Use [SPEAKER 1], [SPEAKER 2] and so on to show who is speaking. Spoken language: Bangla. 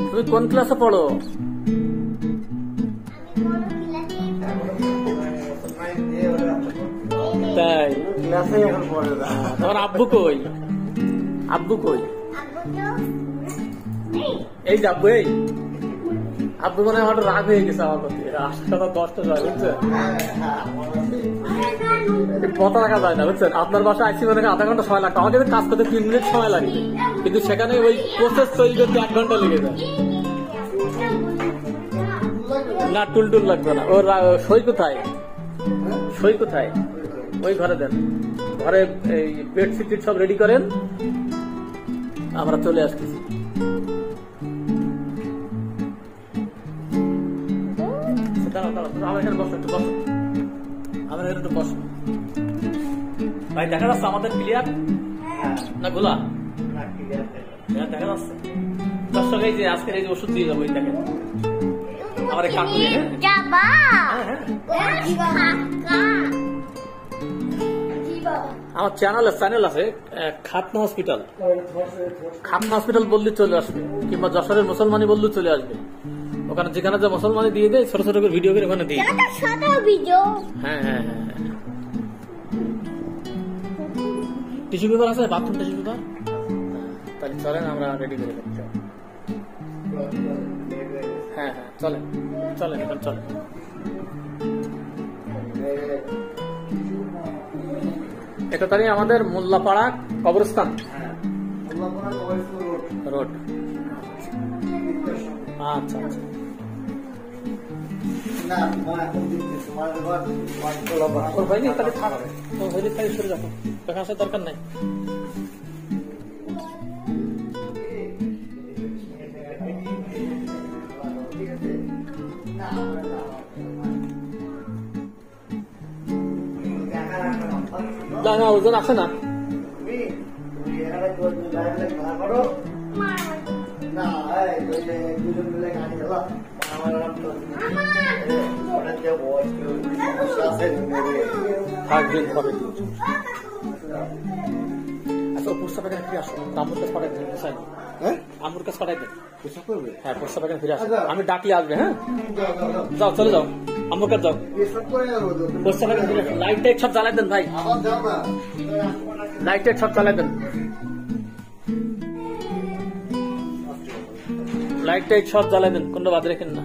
[SPEAKER 1] তুমি কোন ক্লাসে পড়ো? তাই তোমার আব্বু কই? আব্বু কই? এই যে আব্বু, এই আব্বু মানে আমার রাগ হয়ে গেছে আমার প্রতি। আসার কথা 10টা যায়, বুঝছেন? কথা রাখা যায় না, বুঝছেন? আপনার বাসায় আইসি মানে আধা ঘন্টা সময় লাগতো, আমাকে কাজ করতে 3 মিনিট সময় লাগবে, কিন্তু সেখানে ওই প্রসেস তৈরি করতে 1 ঘন্টা লেগে যায়। না, টুলটুল লাগবে না। ওর সই কোথায়? সই কোথায়? ওই ঘরে দেন। ঘরে এই বেডশিট সব রেডি করেন, আমরা চলে আসতেছি। আমার এখানে বসো, একটু বসো, আমার এখানে একটু বসো। ভাই দেখা যাচ্ছে আমাদের ক্লিয়ার না? গোলা দেখা যাচ্ছে। দর্শক এই যে আজকের এই যে ওষুধ দিয়ে যাবো, এই দেখেন আমার কাকু। আমার চ্যানেল আছে খাতনা হসপিটাল। খাতনা হসপিটাল বললে চলে আসবে, কিংবা যশোরের মুসলমানি বললে চলে আসবে। ওখানে যেখানে যে মুসলমানি দিয়ে দেয়, ছোট ছোট করে ভিডিও করে ওখানে দিয়ে। হ্যাঁ হ্যাঁ হ্যাঁ, টিস্যু পেপার আছে? Bathroom tissue paper? তাহলে চলেন আমরা রেডি করে ফেলতে। হ্যাঁ হ্যাঁ, চলেন চলেন, এখন চলেন। এটা তাই আমাদের মোল্লাপাড়া কবরস্থান রোড। আচ্ছা আচ্ছা, ওর ভাই তাহলে থাক, ওর ভাই তাহলে সরে যাবো, দেখা আসার দরকার নাই। না না, ওজন আছে না। আচ্ছা, প্রস্তাব এখানে ফিরে আসো, আম্মুর কাছে পাঠাই দেন। হ্যাঁ, আম্মুর কাছে পাঠাই দেন। হ্যাঁ, প্রস্তাব এখানে ফিরে আসো, আমি ডাকলে আসবে। হ্যাঁ, যাও, চলে যাও, আম্মুর কাছে যাও। প্রস্তাব এখানে ফিরে আসো। লাইট টাইট সব জ্বালাই দেন ভাই, লাইট টাইট সব জ্বালাই দেন, লাইট টাইট সব জ্বালাই দেন, কোনো বাদ রেখেন না।